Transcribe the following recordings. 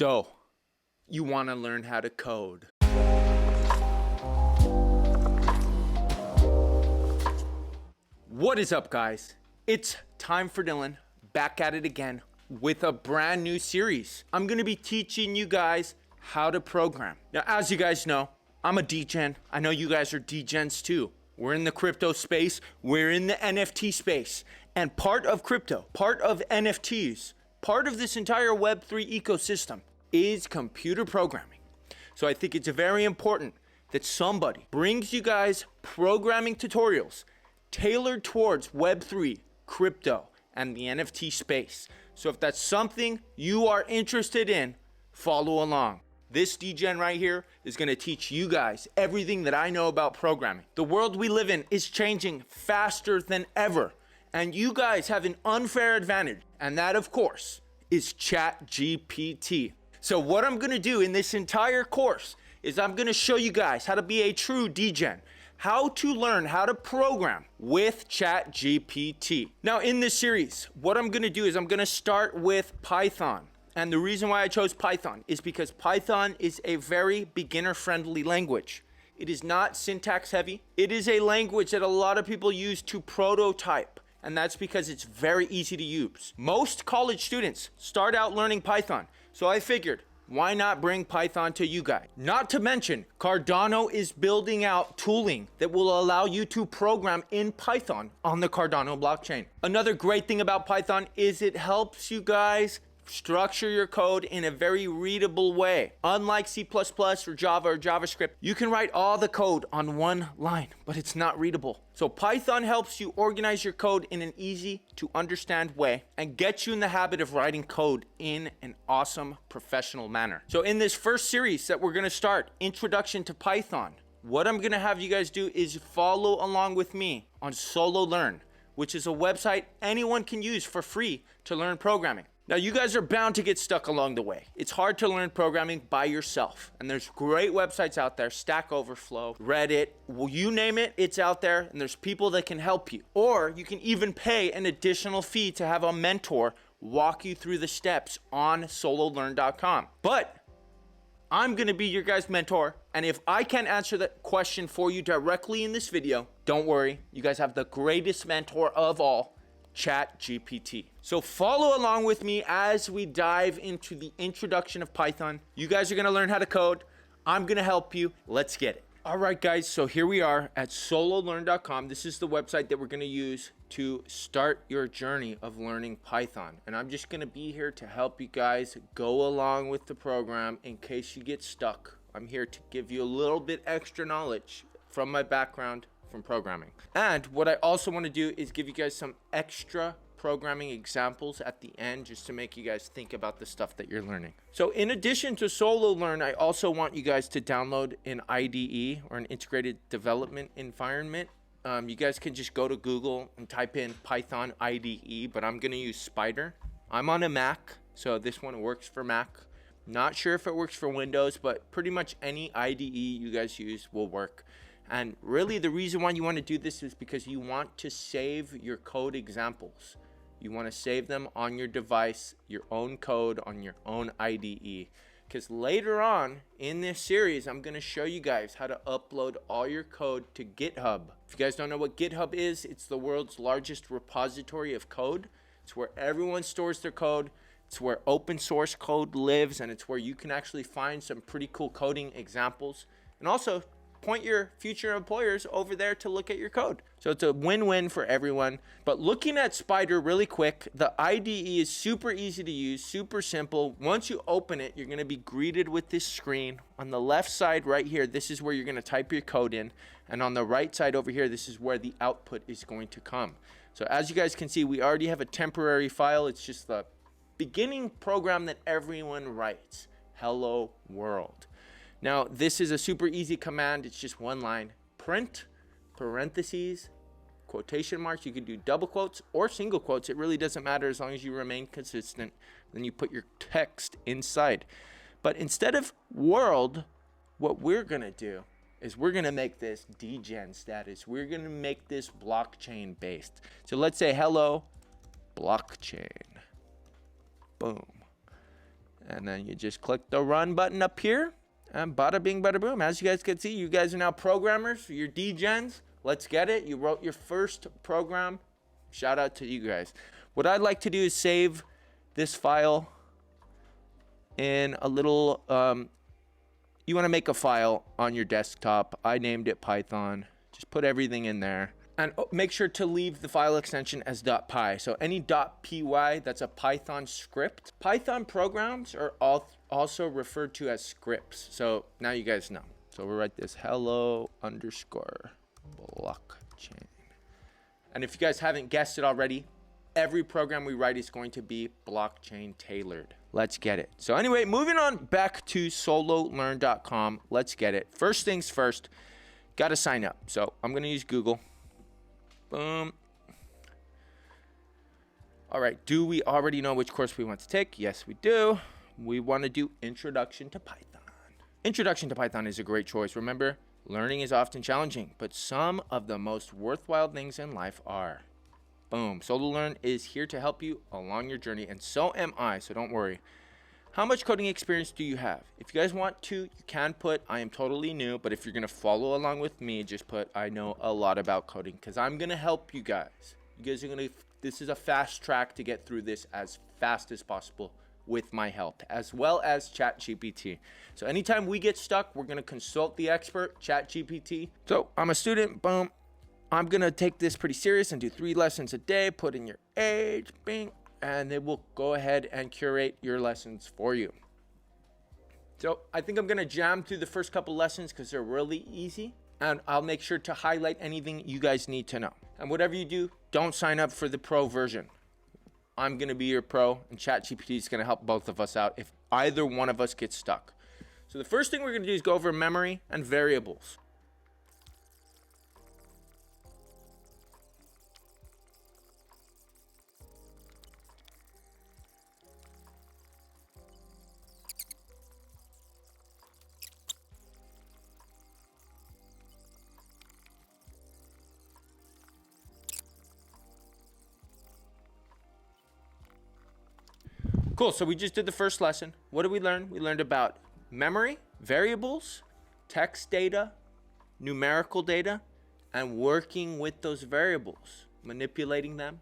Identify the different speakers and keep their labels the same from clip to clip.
Speaker 1: So, you want to learn how to code. What is up, guys? It's TimeForDillon, back at it again with a brand new series. I'm going to be teaching you guys how to program. Now, as you guys know, I'm a degen. I know you guys are degens too. We're in the crypto space. We're in the NFT space. And part of crypto, part of NFTs, part of this entire Web3 ecosystem is computer programming. So I think it's very important that somebody brings you guys programming tutorials tailored towards Web3, crypto, and the NFT space. So if that's something you are interested in, follow along. This degen right here is going to teach you guys everything that I know about programming. The world we live in is changing faster than ever, and you guys have an unfair advantage, and that, of course, is ChatGPT. So what I'm going to do in this entire course is I'm going to show you guys how to be a true degen, how to learn how to program with ChatGPT. Now, in this series, what I'm going to do is I'm going to start with Python. And the reason why I chose Python is because Python is a very beginner-friendly language. It is not syntax heavy. It is a language that a lot of people use to prototype, and that's because it's very easy to use. Most college students start out learning Python, so I figured, why not bring Python to you guys? Not to mention, Cardano is building out tooling that will allow you to program in Python on the Cardano blockchain. Another great thing about Python is it helps you guys structure your code in a very readable way. Unlike C++ or Java or JavaScript, you can write all the code on one line, but it's not readable. So Python helps you organize your code in an easy to understand way and get you in the habit of writing code in an awesome professional manner. So in this first series that we're going to start, Introduction to Python, what I'm going to have you guys do is follow along with me on Solo Learn, which is a website anyone can use for free to learn programming. Now, you guys are bound to get stuck along the way. It's hard to learn programming by yourself. And there's great websites out there, Stack Overflow, Reddit, you name it, it's out there. And there's people that can help you. Or you can even pay an additional fee to have a mentor walk you through the steps on sololearn.com. But I'm going to be your guys' mentor. And if I can't answer that question for you directly in this video, don't worry. You guys have the greatest mentor of all, ChatGPT. So follow along with me as we dive into the introduction of Python. You guys are going to learn how to code. I'm going to help you. Let's get it. All right, guys. So here we are at sololearn.com. This is the website that we're going to use to start your journey of learning Python. And I'm just going to be here to help you guys go along with the program in case you get stuck. I'm here to give you a little bit extra knowledge from my background from programming. And what I also want to do is give you guys some extra programming examples at the end just to make you guys think about the stuff that you're learning. So in addition to Solo Learn, I also want you guys to download an IDE or an integrated development environment. You guys can just go to Google and type in Python IDE, but I'm going to use Spider. I'm on a Mac, so this one works for Mac. Not sure if it works for Windows, but pretty much any IDE you guys use will work. And really the reason why you want to do this is because you want to save your code examples. You want to save them on your device, your own code on your own IDE. Because later on in this series, I'm going to show you guys how to upload all your code to GitHub. If you guys don't know what GitHub is, it's the world's largest repository of code. It's where everyone stores their code. It's where open source code lives, and it's where you can actually find some pretty cool coding examples. And also, point your future employers over there to look at your code. So it's a win-win for everyone. But looking at Spider really quick, the IDE is super easy to use, super simple. Once you open it, you're going to be greeted with this screen. On the left side right here, this is where you're going to type your code in. And on the right side over here, this is where the output is going to come. So as you guys can see, we already have a temporary file. It's just the beginning program that everyone writes. Hello world. Now, this is a super easy command. It's just one line. Print, parentheses, quotation marks. You can do double quotes or single quotes. It really doesn't matter as long as you remain consistent. Then you put your text inside. But instead of world, what we're going to do is we're going to make this degen status. We're going to make this blockchain based. So let's say hello blockchain. Boom. And then you just click the run button up here, and bada bing, bada boom. As you guys can see, you guys are now programmers. You're DEGENS. Let's get it. You wrote your first program. Shout out to you guys. What I'd like to do is save this file in a little, you want to make a file on your desktop. I named it Python. Just put everything in there. And make sure to leave the file extension as .py. So any .py, that's a Python script. Python programs are also referred to as scripts. So now you guys know. So we'll write this hello underscore blockchain. And if you guys haven't guessed it already, every program we write is going to be blockchain tailored. Let's get it. So anyway, moving on back to sololearn.com. Let's get it. First things first, got to sign up. So I'm going to use Google. Boom. All right. Do we already know which course we want to take? Yes, we do. We want to do Introduction to Python. Introduction to Python is a great choice. Remember, learning is often challenging, but some of the most worthwhile things in life are. Boom. SoloLearn is here to help you along your journey, and so am I, so don't worry. How much coding experience do you have? If you guys want to, you can put, I am totally new, but if you're going to follow along with me, just put, I know a lot about coding, because I'm going to help you guys. You guys are going to, this is a fast track to get through this as fast as possible with my help, as well as ChatGPT. So anytime we get stuck, we're going to consult the expert, ChatGPT. So I'm a student, boom. I'm going to take this pretty serious and do 3 lessons a day, put in your age, bing, and it will go ahead and curate your lessons for you. So I think I'm going to jam through the first couple lessons because they're really easy, and I'll make sure to highlight anything you guys need to know. And whatever you do, don't sign up for the pro version. I'm going to be your pro, and ChatGPT is going to help both of us out if either one of us gets stuck. So the first thing we're going to do is go over memory and variables. Cool, so we just did the first lesson. What did we learn? We learned about memory, variables, text data, numerical data, and working with those variables, manipulating them,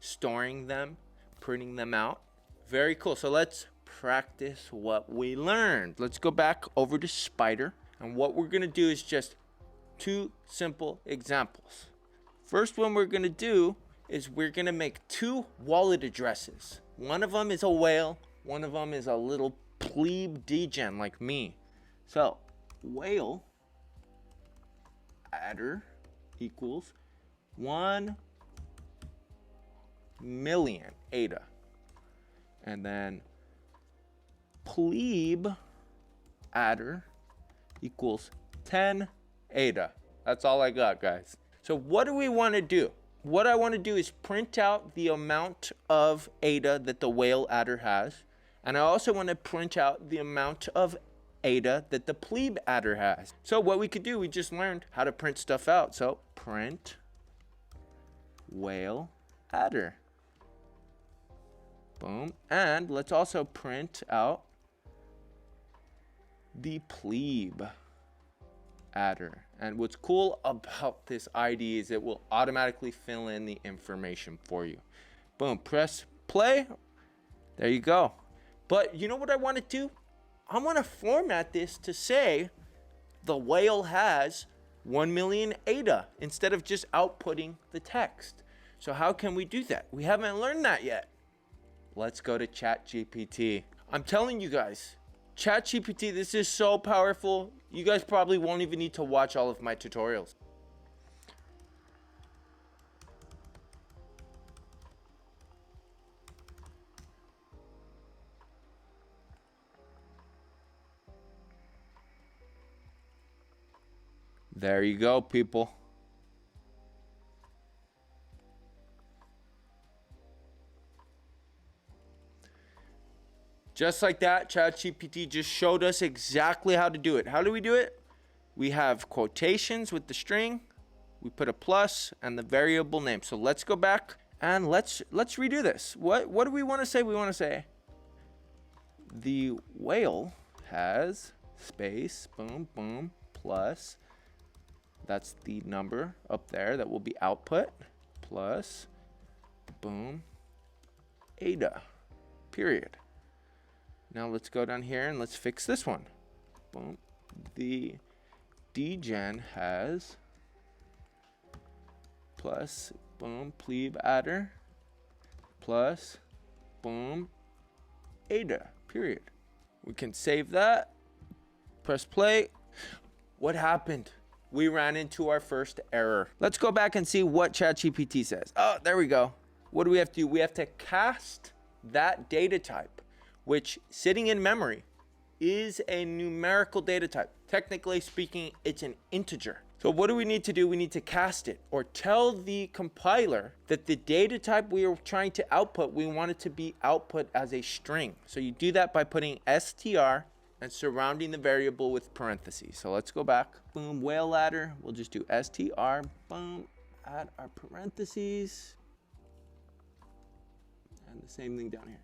Speaker 1: storing them, printing them out. Very cool. So let's practice what we learned. Let's go back over to Spider, and what we're going to do is just 2 simple examples. First one we're going to do is we're going to make 2 wallet addresses. One of them is a whale. One of them is a little plebe degen like me. So whale adder equals 1 million ADA. And then plebe adder equals 10 ADA. That's all I got, guys. So what do we want to do? What I want to do is print out the amount of ADA that the whale adder has. And I also want to print out the amount of ADA that the plebe adder has. So what we could do, we just learned how to print stuff out. So print whale adder. Boom. And let's also print out the plebe adder. And what's cool about this ID is it will automatically fill in the information for you. Boom, press play. There you go. But you know what I want to do? I want to format this to say the whale has 1 million ADA instead of just outputting the text. So how can we do that? We haven't learned that yet. Let's go to ChatGPT. I'm telling you guys, ChatGPT, this is so powerful. You guys probably won't even need to watch all of my tutorials. There you go, people. Just like that, ChatGPT just showed us exactly how to do it. How do we do it? We have quotations with the string. We put a plus and the variable name. So let's go back and let's redo this. What do we want to say? We want to say the whale has space, boom, boom, plus, that's the number up there that will be output, plus, boom, ADA, period. Now let's go down here and let's fix this one. Boom. The DEGEN has plus, boom, plebe adder, plus, boom, ADA, period. We can save that, press play. What happened? We ran into our first error. Let's go back and see what ChatGPT says. Oh, there we go. What do we have to do? We have to cast that data type, which sitting in memory is a numerical data type. Technically speaking, it's an integer. So what do we need to do? We need to cast it or tell the compiler that the data type we are trying to output, we want it to be output as a string. So you do that by putting str and surrounding the variable with parentheses. So let's go back. Boom, whale ladder. We'll just do str, boom, add our parentheses. And the same thing down here.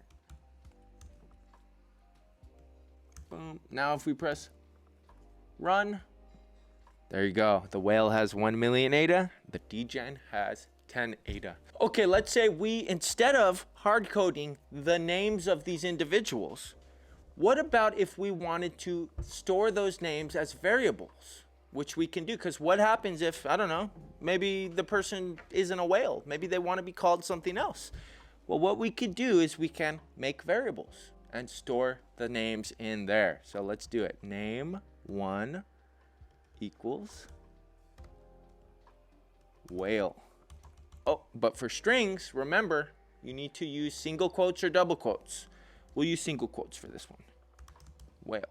Speaker 1: Boom. Now if we press run, there you go. The whale has 1 million ADA. The DEGEN has 10 ADA. Okay, let's say we, instead of hard coding the names of these individuals, what about if we wanted to store those names as variables, which we can do? Because what happens if, I don't know, maybe the person isn't a whale. Maybe they want to be called something else. Well, what we could do is we can make variables and store the names in there. So let's do it. Name1 equals whale. Oh, but for strings, remember, you need to use single quotes or double quotes. We'll use single quotes for this one. Whale.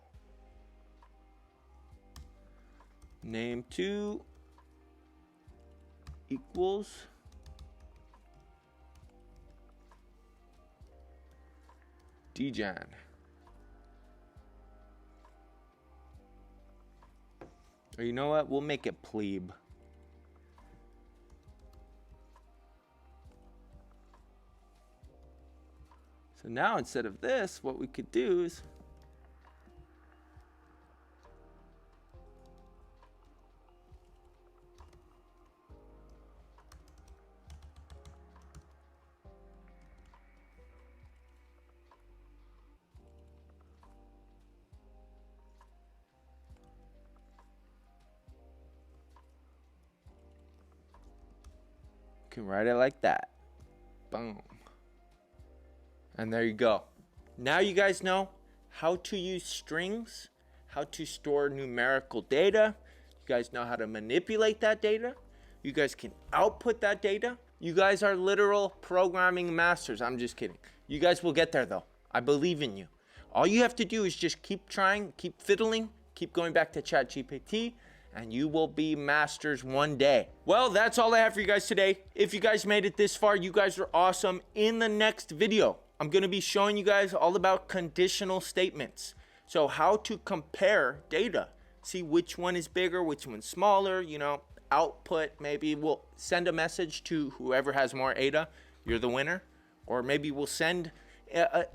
Speaker 1: Name2 equals DEGEN. Or you know what? We'll make it plebe. So now instead of this, what we could do is can write it like that. Boom. And there you go. Now you guys know how to use strings, how to store numerical data. You guys know how to manipulate that data. You guys can output that data. You guys are literal programming masters. I'm just kidding. You guys will get there though. I believe in you. All you have to do is just keep trying, keep fiddling, keep going back to ChatGPT, and you will be masters one day. Well, that's all I have for you guys today. If you guys made it this far, you guys are awesome. In the next video, I'm gonna be showing you guys all about conditional statements. So how to compare data, see which one is bigger, which one's smaller, you know, output, maybe we'll send a message to whoever has more ADA, you're the winner. Or maybe we'll send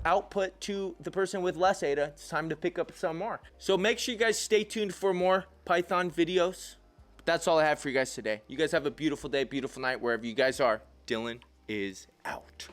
Speaker 1: output to the person with less ADA, it's time to pick up some more. So make sure you guys stay tuned for more Python videos. But that's all I have for you guys today. You guys have a beautiful day, beautiful night, wherever you guys are. Dylan is out.